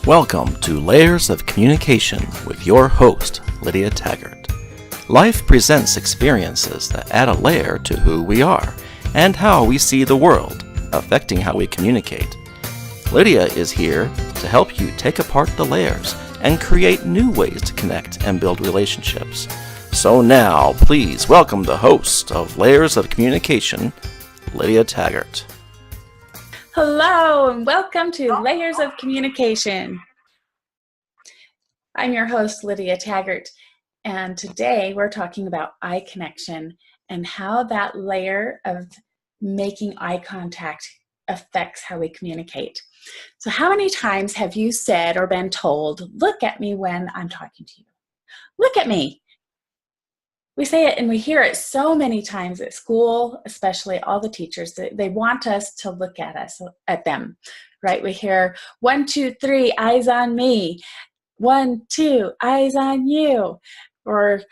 Welcome to Layers of Communication with your host, Lydia Taggart. Life presents experiences that add a layer to who we are and how we see the world, affecting how we communicate. Lydia is here to help you take apart the layers and create new ways to connect and build relationships. So now, please welcome the host of Layers of Communication, Lydia Taggart. Hello, and welcome to Layers of Communication. I'm your host, Lydia Taggart, and today we're talking about eye connection and how that layer of making eye contact affects how we communicate. So how many times have you said or been told, "Look at me when I'm talking to you. Look at me." We say it and we hear it so many times at school, especially all the teachers. They want us to look at them, right? We hear 1, 2, 3, eyes on me. 1, 2, eyes on you. Or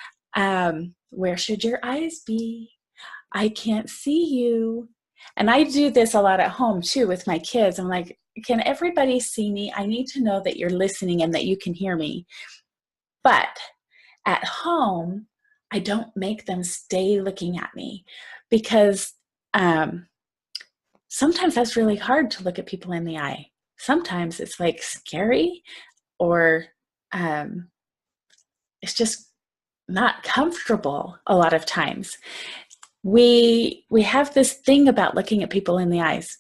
where should your eyes be? I can't see you. And I do this a lot at home too with my kids. I'm like, can everybody see me? I need to know that you're listening and that you can hear me. But at home, I don't make them stay looking at me because sometimes that's really hard to look at people in the eye. Sometimes it's like scary or it's just not comfortable a lot of times. We have this thing about looking at people in the eyes.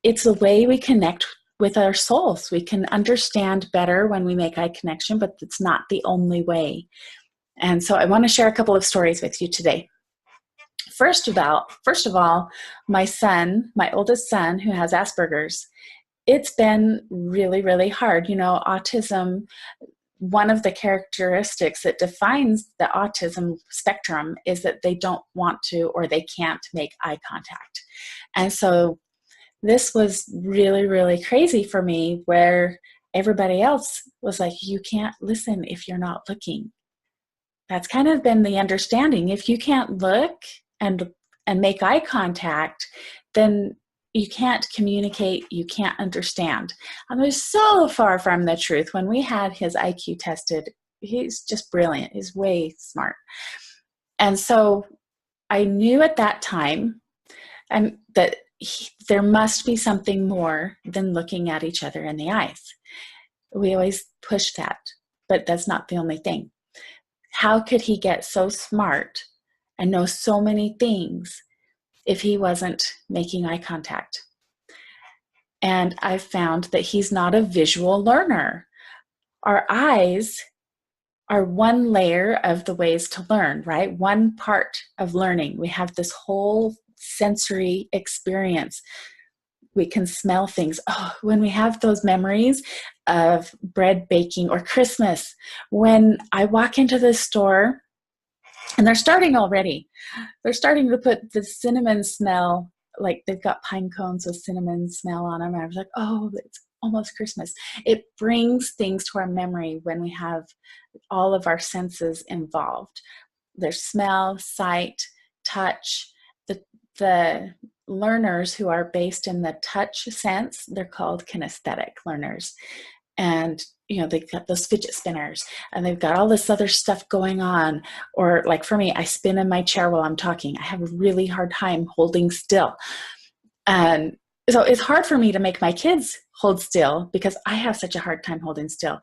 It's a way we connect with our souls. We can understand better when we make eye connection, but it's not the only way. And so I want to share a couple of stories with you today. First of all, my oldest son, who has Asperger's, it's been really, really hard. You know, autism, one of the characteristics that defines the autism spectrum is that they don't want to or they can't make eye contact. And so this was really, really crazy for me, where everybody else was like, you can't listen if you're not looking. That's kind of been the understanding. If you can't look and make eye contact, then you can't communicate, you can't understand. And it was so far from the truth. When we had his IQ tested, he's just brilliant. He's way smart. And so I knew at that time that there must be something more than looking at each other in the eyes. We always push that, but that's not the only thing. How could he get so smart and know so many things if he wasn't making eye contact? And I found that he's not a visual learner. Our eyes are one layer of the ways to learn, right? One part of learning. We have this whole sensory experience. We can smell things. Oh, when we have those memories of bread baking or Christmas, when I walk into the store, and they're starting already. They're starting to put the cinnamon smell, like they've got pine cones with cinnamon smell on them. And I was like, oh, it's almost Christmas. It brings things to our memory when we have all of our senses involved. There's smell, sight, touch. The learners who are based in the touch sense, they're called kinesthetic learners. And, you know, they've got those fidget spinners and they've got all this other stuff going on. Or like for me, I spin in my chair while I'm talking. I have a really hard time holding still. And so it's hard for me to make my kids hold still because I have such a hard time holding still.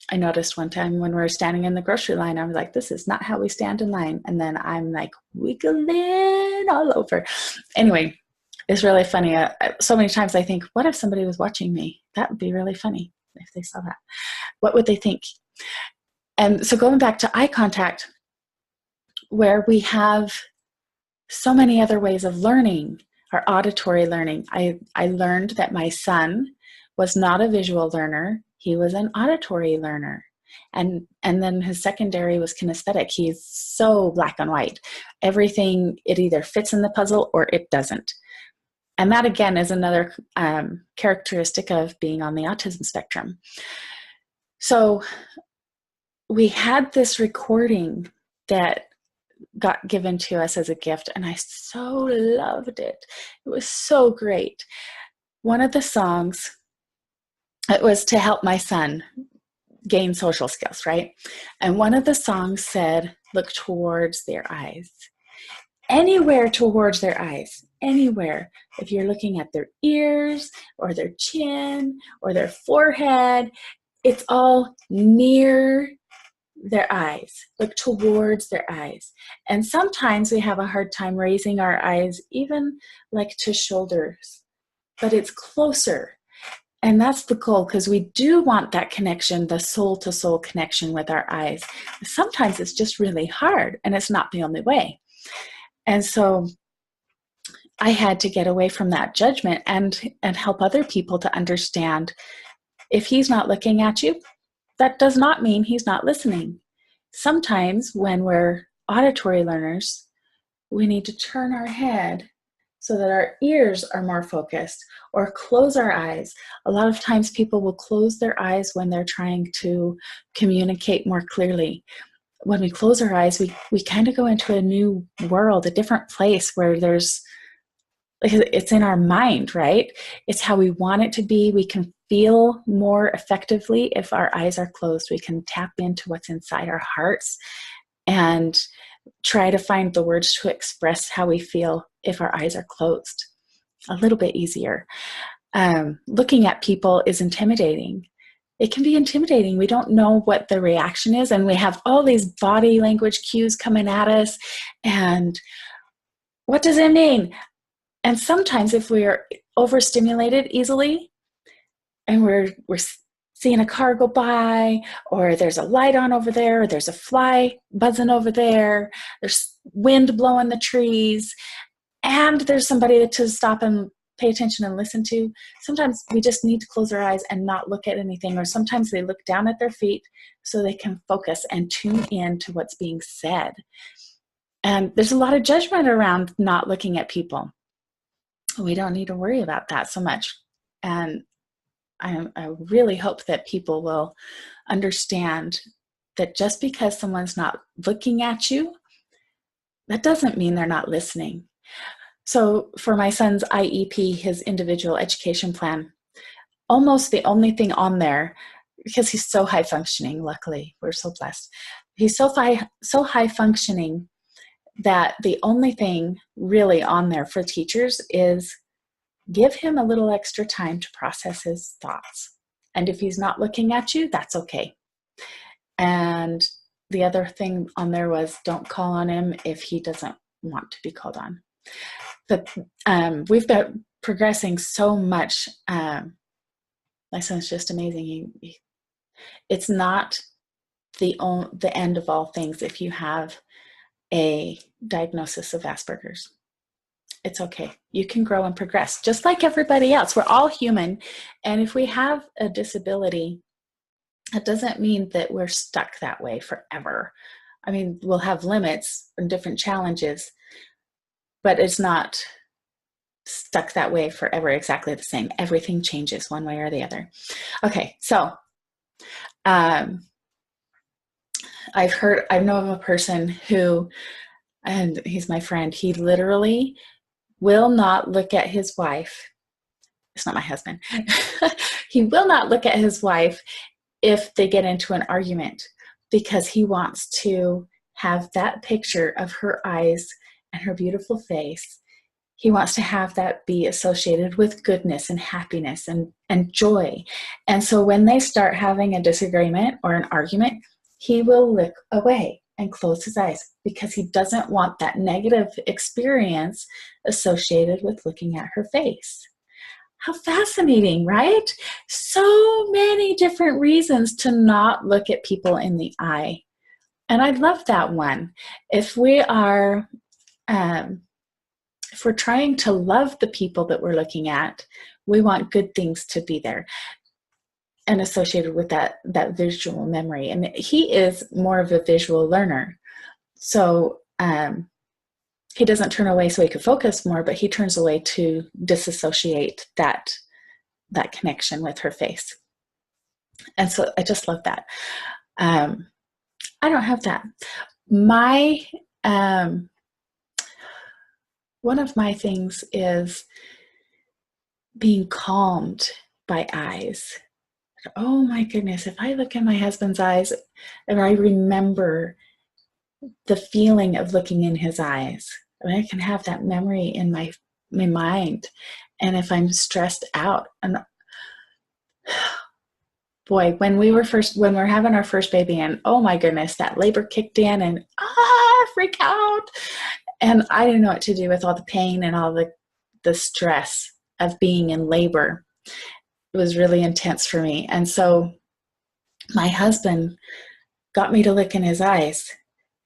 I noticed one time when we were standing in the grocery line, I was like, this is not how we stand in line. And then I'm like wiggling all over. Anyway, it's really funny. So many times I think, what if somebody was watching me? That would be really funny if they saw that. What would they think? And so going back to eye contact, where we have so many other ways of learning, our auditory learning. I learned that my son was not a visual learner. He was an auditory learner. And then his secondary was kinesthetic. He's so black and white. Everything, it either fits in the puzzle or it doesn't. And that, again, is another characteristic of being on the autism spectrum. So we had this recording that got given to us as a gift, and I so loved it. It was so great. One of the songs it was to help my son gain social skills, right? And one of the songs said, look towards their eyes. Anywhere towards their eyes, anywhere. If you're looking at their ears or their chin or their forehead, it's all near their eyes. Look towards their eyes. And sometimes we have a hard time raising our eyes, even like to shoulders, but it's closer. And that's the goal, because we do want that connection, the soul to soul connection with our eyes. Sometimes it's just really hard, and it's not the only way. And so I had to get away from that judgment and help other people to understand, if he's not looking at you, that does not mean he's not listening. Sometimes when we're auditory learners, we need to turn our head so that our ears are more focused, or close our eyes. A lot of times people will close their eyes when they're trying to communicate more clearly. When we close our eyes, we kind of go into a new world, a different place where it's in our mind, right? It's how we want it to be. We can feel more effectively if our eyes are closed. We can tap into what's inside our hearts and try to find the words to express how we feel if our eyes are closed. A little bit easier. Looking at people is intimidating. It can be intimidating. We don't know what the reaction is, and we have all these body language cues coming at us, and what does it mean? And sometimes if we're overstimulated easily, and we're seeing a car go by, or there's a light on over there, or there's a fly buzzing over there, there's wind blowing the trees, and there's somebody to stop and pay attention and listen to. Sometimes we just need to close our eyes and not look at anything, or sometimes they look down at their feet so they can focus and tune in to what's being said. And there's a lot of judgment around not looking at people. We don't need to worry about that so much. And I really hope that people will understand that just because someone's not looking at you, that doesn't mean they're not listening. So for my son's IEP, his individual education plan, almost the only thing on there, because he's so high functioning, luckily, we're so blessed. He's so high functioning that the only thing really on there for teachers is give him a little extra time to process his thoughts. And if he's not looking at you, that's okay. And the other thing on there was don't call on him if he doesn't want to be called on. But we've been progressing so much. My son's just amazing. It's not the end of all things if you have a diagnosis of Asperger's. It's okay. You can grow and progress just like everybody else. We're all human. And if we have a disability, that doesn't mean that we're stuck that way forever. I mean, we'll have limits and different challenges, but it's not stuck that way forever, exactly the same. Everything changes one way or the other. Okay, so I know of a person who, and he's my friend, he literally will not look at his wife. It's not my husband. He will not look at his wife if they get into an argument, because he wants to have that picture of her eyes and her beautiful face. He wants to have that be associated with goodness and happiness and joy. And so when they start having a disagreement or an argument, he will look away and close his eyes because he doesn't want that negative experience associated with looking at her face. How fascinating, right? So many different reasons to not look at people in the eye. And I love that one. If we are, if we're trying to love the people that we're looking at, we want good things to be there and associated with that visual memory. And he is more of a visual learner. So he doesn't turn away so he could focus more, but he turns away to disassociate that connection with her face. And so I just love that. I don't have that. My one of my things is being calmed by eyes. Oh my goodness, if I look in my husband's eyes and I remember the feeling of looking in his eyes, I mean, I can have that memory in my mind. And if I'm stressed out, and boy, when we're having our first baby, and oh my goodness, that labor kicked in, and freak out. And I didn't know what to do with all the pain and all the stress of being in labor. It was really intense for me. And so my husband got me to look in his eyes,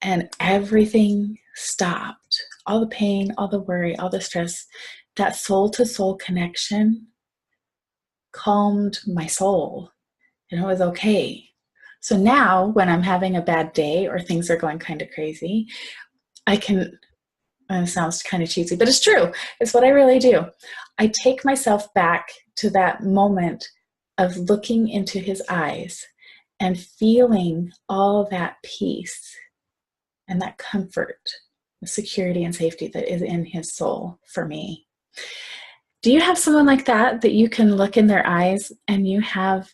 and everything stopped. All the pain, all the worry, all the stress, that soul to soul connection calmed my soul, and it was okay. So now when I'm having a bad day or things are going kind of crazy, I can, it sounds kind of cheesy, but it's true. It's what I really do. I take myself back to that moment of looking into his eyes and feeling all that peace and that comfort, the security and safety that is in his soul for me. Do you have someone like that you can look in their eyes and you have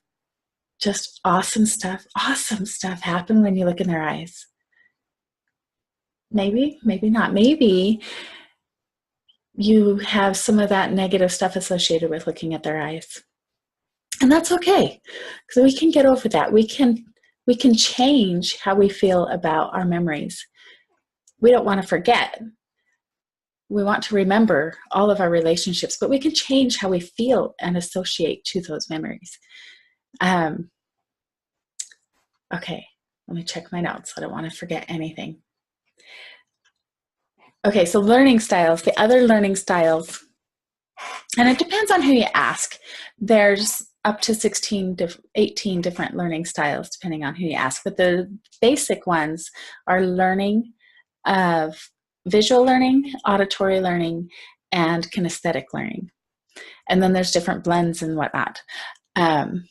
just awesome stuff happen when you look in their eyes? Maybe, maybe not. Maybe you have some of that negative stuff associated with looking at their eyes. And that's okay, because we can get over that. We can change how we feel about our memories. We don't want to forget. We want to remember all of our relationships, but we can change how we feel and associate to those memories. Okay, let me check my notes. I don't want to forget anything. Okay, so learning styles, the other learning styles, and it depends on who you ask. There's up to 18 different learning styles, depending on who you ask. But the basic ones are learning of visual learning, auditory learning, and kinesthetic learning. And then there's different blends and whatnot. And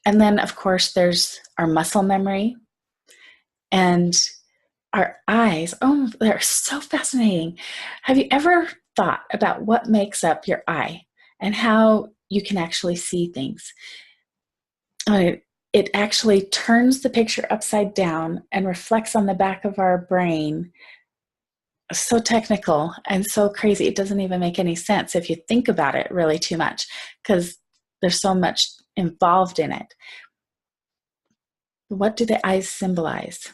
then, of course, there's our muscle memory and our eyes. Oh, they're so fascinating. Have you ever thought about what makes up your eye and how you can actually see things? It actually turns the picture upside down and reflects on the back of our brain. So technical and so crazy. It doesn't even make any sense if you think about it really too much, because there's so much involved in it. What do the eyes symbolize?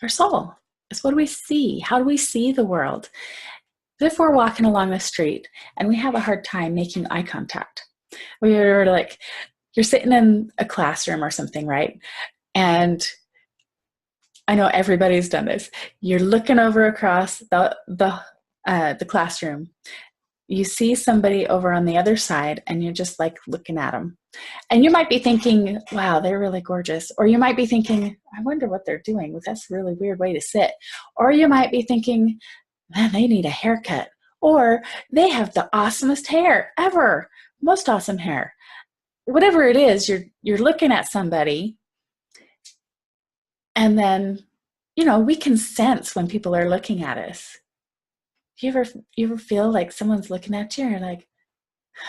Our soul. It's what do we see? How do we see the world? If we're walking along the street and we have a hard time making eye contact, we're like, you're sitting in a classroom or something, right? And I know everybody's done this. You're looking over across the classroom. You see somebody over on the other side, and you're just like looking at them. And you might be thinking, wow, they're really gorgeous. Or you might be thinking, I wonder what they're doing. Well, that's a really weird way to sit. Or you might be thinking, man, they need a haircut. Or they have the awesomest hair ever. Most awesome hair. Whatever it is, you're looking at somebody, and then, we can sense when people are looking at us. You ever feel like someone's looking at you and you're like,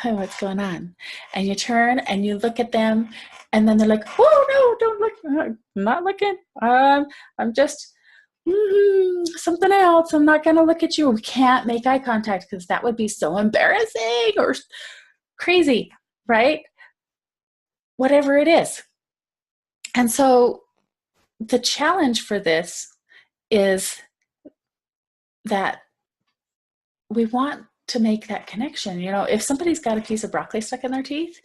oh, what's going on? And you turn and you look at them, and then they're like, oh no, don't look. I'm not looking. I'm just something else. I'm not going to look at you. We can't make eye contact because that would be so embarrassing or crazy, right? Whatever it is. And so the challenge for this is that we want to make that connection. If somebody's got a piece of broccoli stuck in their teeth,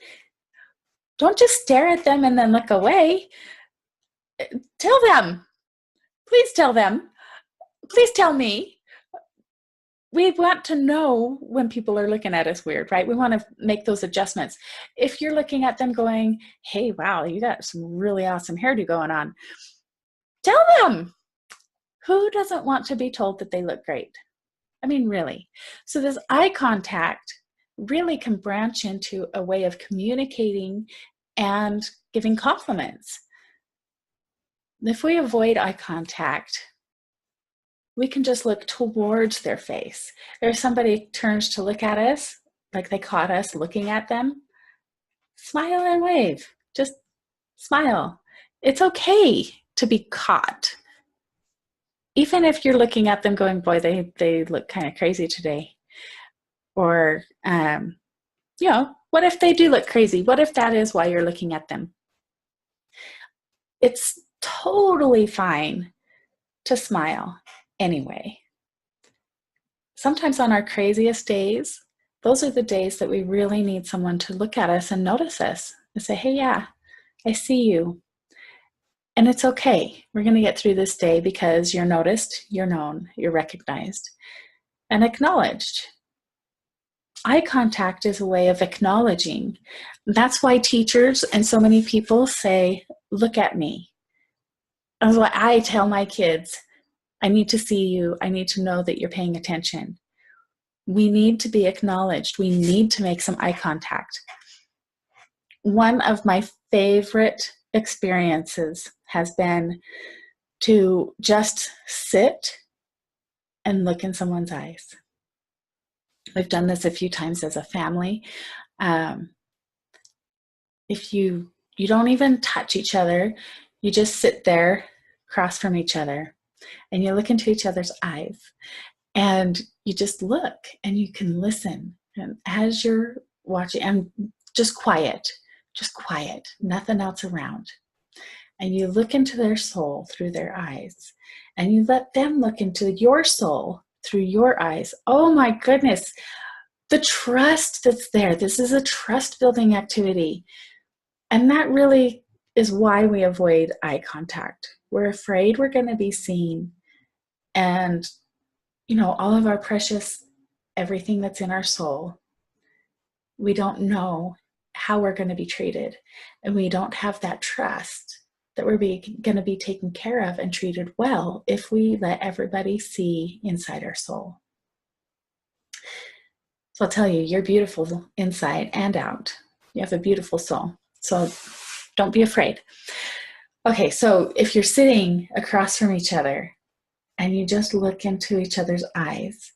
don't just stare at them and then look away. Tell them. Please tell them. Please tell me. We want to know when people are looking at us weird, right? We want to make those adjustments. If you're looking at them going, hey, wow, you got some really awesome hairdo going on, tell them. Who doesn't want to be told that they look great? I mean, really. So this eye contact really can branch into a way of communicating and giving compliments. If we avoid eye contact, we can just look towards their face. Or if somebody turns to look at us, like they caught us looking at them, smile and wave. Just smile. It's okay to be caught. Even if you're looking at them going, boy, they look kind of crazy today. Or, what if they do look crazy? What if that is why you're looking at them? It's totally fine to smile anyway. Sometimes on our craziest days, those are the days that we really need someone to look at us and notice us and say, hey, yeah, I see you. And it's okay. We're going to get through this day because you're noticed, you're known, you're recognized, and acknowledged. Eye contact is a way of acknowledging. That's why teachers and so many people say, look at me. That's why I tell my kids, I need to see you. I need to know that you're paying attention. We need to be acknowledged. We need to make some eye contact. One of my favorite experiences has been to just sit and look in someone's eyes. We've done this a few times as a family. If you don't even touch each other, you just sit there across from each other and you look into each other's eyes and you just look and you can listen. And as you're watching, and just quiet, nothing else around. And you look into their soul through their eyes and you let them look into your soul through your eyes. Oh my goodness, the trust that's there. This is a trust building activity. And that really is why we avoid eye contact. We're afraid we're going to be seen. And, all of our precious, everything that's in our soul, we don't know how we're going to be treated. And we don't have that trust that we're going to be taken care of and treated well if we let everybody see inside our soul. So I'll tell you, you're beautiful inside and out. You have a beautiful soul. So don't be afraid. Okay, so if you're sitting across from each other and you just look into each other's eyes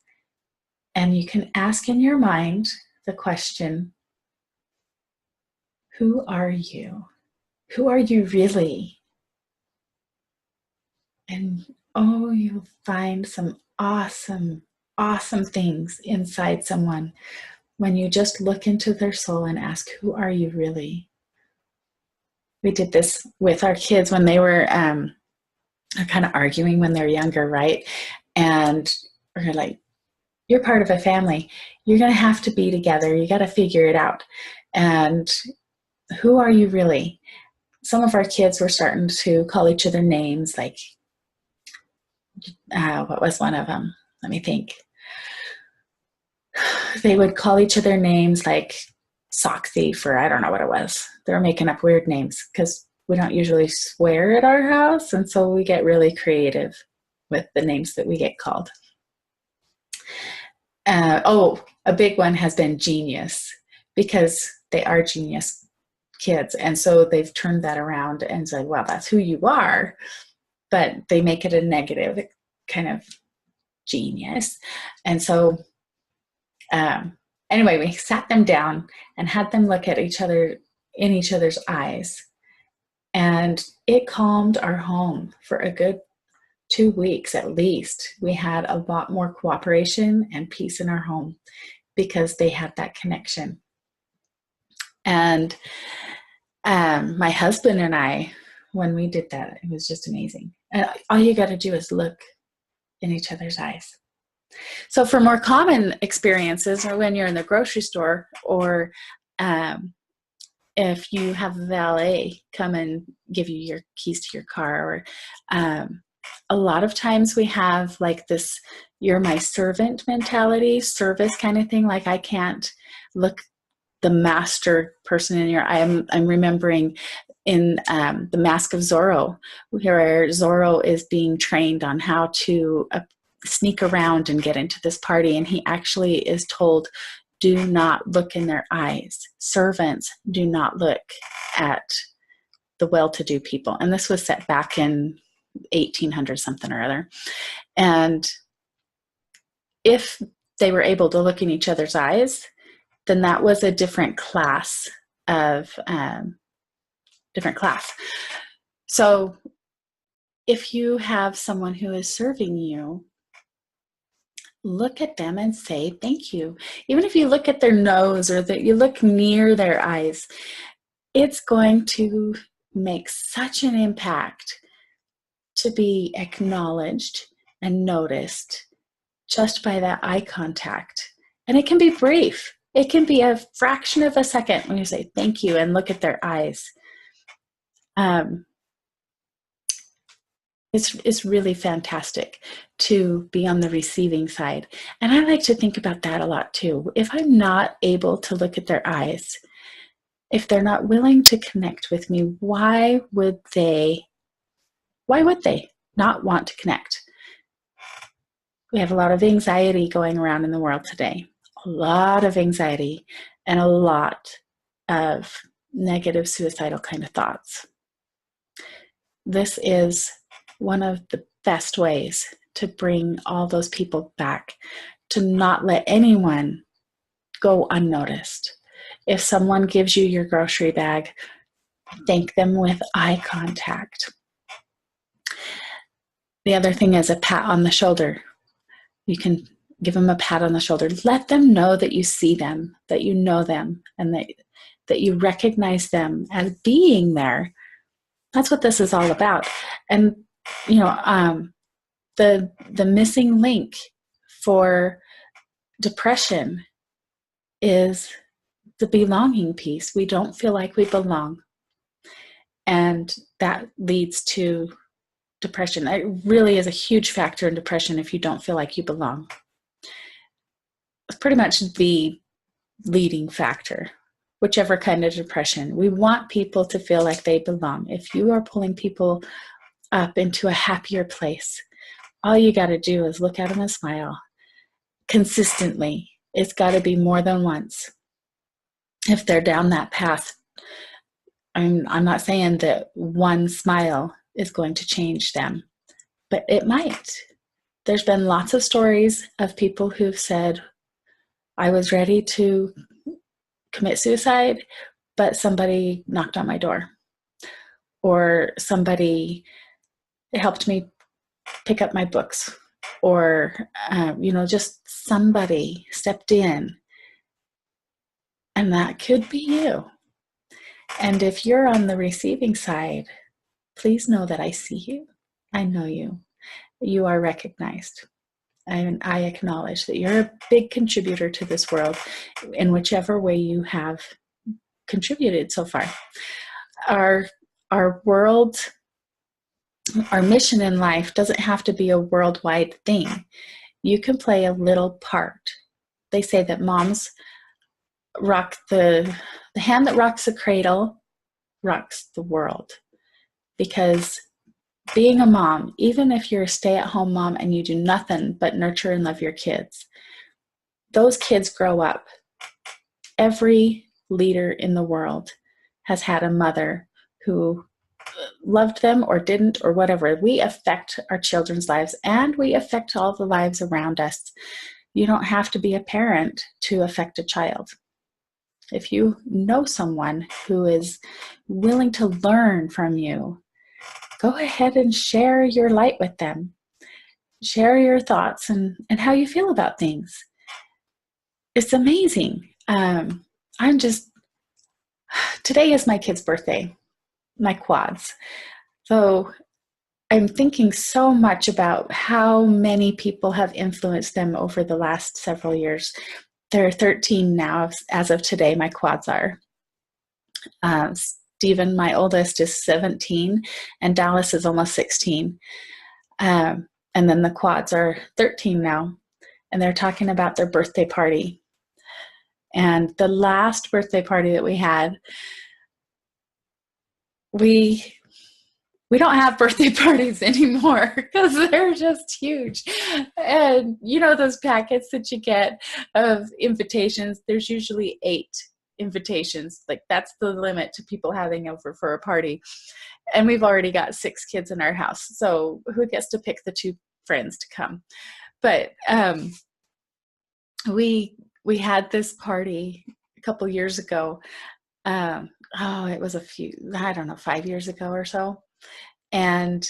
and you can ask in your mind the question, who are you? Who are you really? And you'll find some awesome, awesome things inside someone when you just look into their soul and ask, who are you really? We did this with our kids when they were kind of arguing when they're younger, right? And we're like, you're part of a family. You're going to have to be together. You got to figure it out. And who are you really? Some of our kids were starting to call each other names, like, what was one of them? Let me think. They would call each other names like sock thief, or I don't know what it was. They were making up weird names because we don't usually swear at our house. And so we get really creative with the names that we get called. A big one has been genius, because they are genius kids. And so they've turned that around and said, well, that's who you are. But they make it a negative kind of genius. And so anyway, we sat them down and had them look at each other in each other's eyes. And it calmed our home for a good 2 weeks at least. We had a lot more cooperation and peace in our home because they had that connection. And my husband and I, when we did that, it was just amazing. And all you got to do is look in each other's eyes. So for more common experiences, or when you're in the grocery store, or if you have a valet come and give you your keys to your car, or a lot of times we have like this, you're my servant mentality, service kind of thing. Like, I can't look the master person in your eye. I'm remembering in the Mask of Zorro, where Zorro is being trained on how to sneak around and get into this party. And he actually is told, do not look in their eyes. Servants do not look at the well-to-do people. And this was set back in 1800 something or other. And if they were able to look in each other's eyes, then that was a different class of different class. So if you have someone who is serving you, look at them and say thank you. Even if you look at their nose or that you look near their eyes, it's going to make such an impact to be acknowledged and noticed just by that eye contact. And it can be brief. It can be a fraction of a second when you say thank you and look at their eyes. It's really fantastic to be on the receiving side. And I like to think about that a lot too. If I'm not able to look at their eyes, if they're not willing to connect with me, why would they not want to connect? We have a lot of anxiety going around in the world today. A lot of anxiety and a lot of negative suicidal kind of thoughts. This is one of the best ways to bring all those people back, to not let anyone go unnoticed. If someone gives you your grocery bag, thank them with eye contact. The other thing is a pat on the shoulder. You can give them a pat on the shoulder. Let them know that you see them, that you know them, and that you recognize them as being there. That's what this is all about. And the missing link for depression is the belonging piece. We don't feel like we belong, and that leads to depression. It really is a huge factor in depression if you don't feel like you belong. It's pretty much the leading factor, whichever kind of depression. We want people to feel like they belong. If you are pulling people up into a happier place, all you got to do is look at them and smile consistently. It's got to be more than once. If they're down that path, I'm not saying that one smile is going to change them, but it might. There's been lots of stories of people who've said, I was ready to commit suicide, but somebody knocked on my door, or somebody helped me pick up my books, or just somebody stepped in, and that could be you. And if you're on the receiving side, please know that I see you. I know you. You are recognized. And I acknowledge that you're a big contributor to this world in whichever way you have contributed so far. Our world, our mission in life doesn't have to be a worldwide thing. You can play a little part. They say that moms rock the hand that rocks the cradle rocks the world. Because being a mom, even if you're a stay-at-home mom and you do nothing but nurture and love your kids, those kids grow up. Every leader in the world has had a mother who loved them or didn't or whatever. We affect our children's lives, and we affect all the lives around us. You don't have to be a parent to affect a child. If you know someone who is willing to learn from you, go ahead and share your light with them. Share your thoughts and how you feel about things. It's amazing. Today is my kid's birthday, my quads. So I'm thinking so much about how many people have influenced them over the last several years. They're 13 now, as of today, my quads are. Stephen, my oldest, is 17, and Dallas is almost 16. And then the quads are 13 now, and they're talking about their birthday party. And the last birthday party that we had, we don't have birthday parties anymore because they're just huge. And those packets that you get of invitations, there's usually 8 invitations. Like, that's the limit to people having over for a party. And we've already got 6 kids in our house. So who gets to pick the 2 friends to come? But we had this party a couple years ago. it was I don't know, 5 years ago or so. And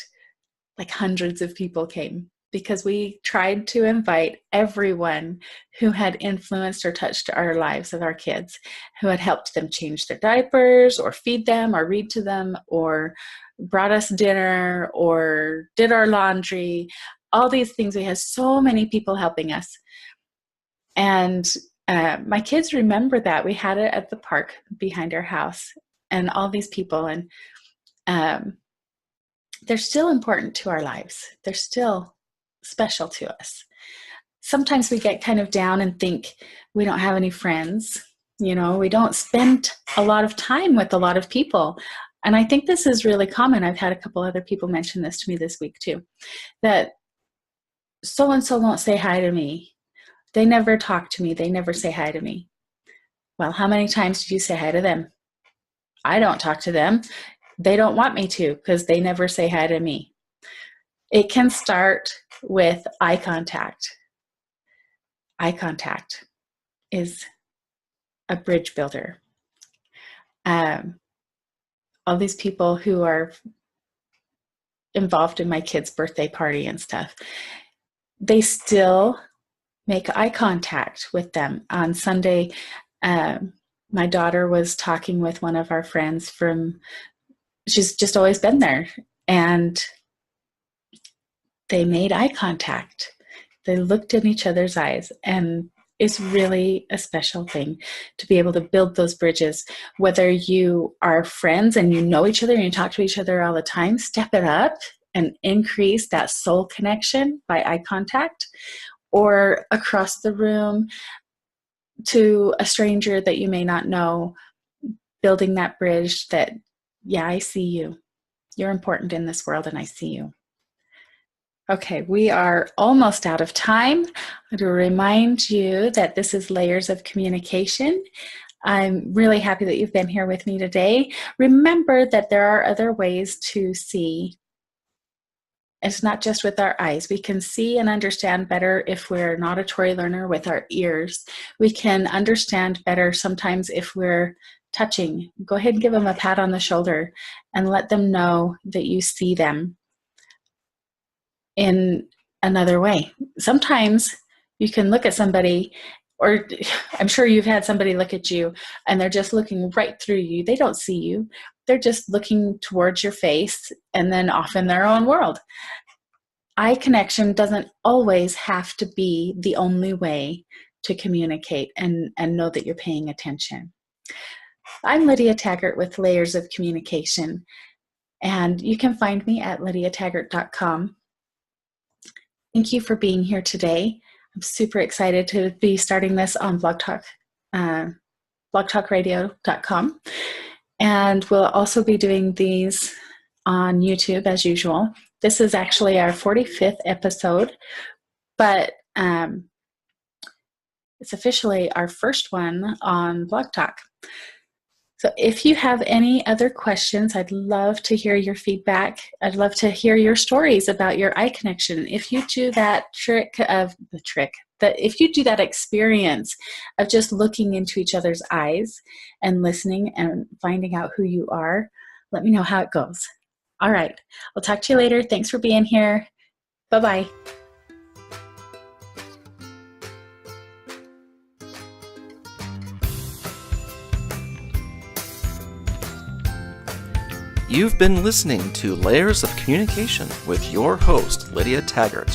like hundreds of people came because we tried to invite everyone who had influenced or touched our lives of our kids, who had helped them change their diapers or feed them or read to them or brought us dinner or did our laundry, all these things. We had so many people helping us. And my kids remember that. We had it at the park behind our house and all these people. And they're still important to our lives. They're still special to us. Sometimes we get kind of down and think we don't have any friends. We don't spend a lot of time with a lot of people. And I think this is really common. I've had a couple other people mention this to me this week too, that so-and-so won't say hi to me. They never talk to me. They never say hi to me. Well, how many times do you say hi to them? I don't talk to them. They don't want me to because they never say hi to me. It can start with eye contact. Eye contact is a bridge builder. All these people who are involved in my kids' birthday party and stuff, they still make eye contact with them. On Sunday, my daughter was talking with one of our friends she's just always been there, and they made eye contact. They looked in each other's eyes, and it's really a special thing to be able to build those bridges. Whether you are friends and you know each other and you talk to each other all the time, step it up and increase that soul connection by eye contact, or across the room to a stranger that you may not know, building that bridge that, yeah, I see you. You're important in this world and I see you. Okay, we are almost out of time. To remind you that this is Layers of Communication. I'm really happy that you've been here with me today. Remember that there are other ways to see. It's not just with our eyes. We can see and understand better if we're an auditory learner with our ears. We can understand better sometimes if we're touching. Go ahead and give them a pat on the shoulder and let them know that you see them in another way. Sometimes you can look at somebody, or I'm sure you've had somebody look at you and they're just looking right through you. They don't see you. They're just looking towards your face and then off in their own world. Eye connection doesn't always have to be the only way to communicate and know that you're paying attention. I'm Lydia Taggart with Layers of Communication, and you can find me at lydiataggart.com. Thank you for being here today. I'm super excited to be starting this on Blog Talk, blogtalkradio.com. And we'll also be doing these on YouTube as usual. This is actually our 45th episode, but it's officially our first one on Blog Talk. So if you have any other questions, I'd love to hear your feedback. I'd love to hear your stories about your eye connection. If you do that if you do that experience of just looking into each other's eyes and listening and finding out who you are, let me know how it goes. All right. I'll talk to you later. Thanks for being here. Bye-bye. You've been listening to Layers of Communication with your host, Lydia Taggart.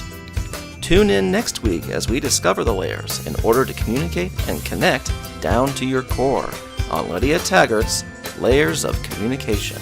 Tune in next week as we discover the layers in order to communicate and connect down to your core on Lydia Taggart's Layers of Communication.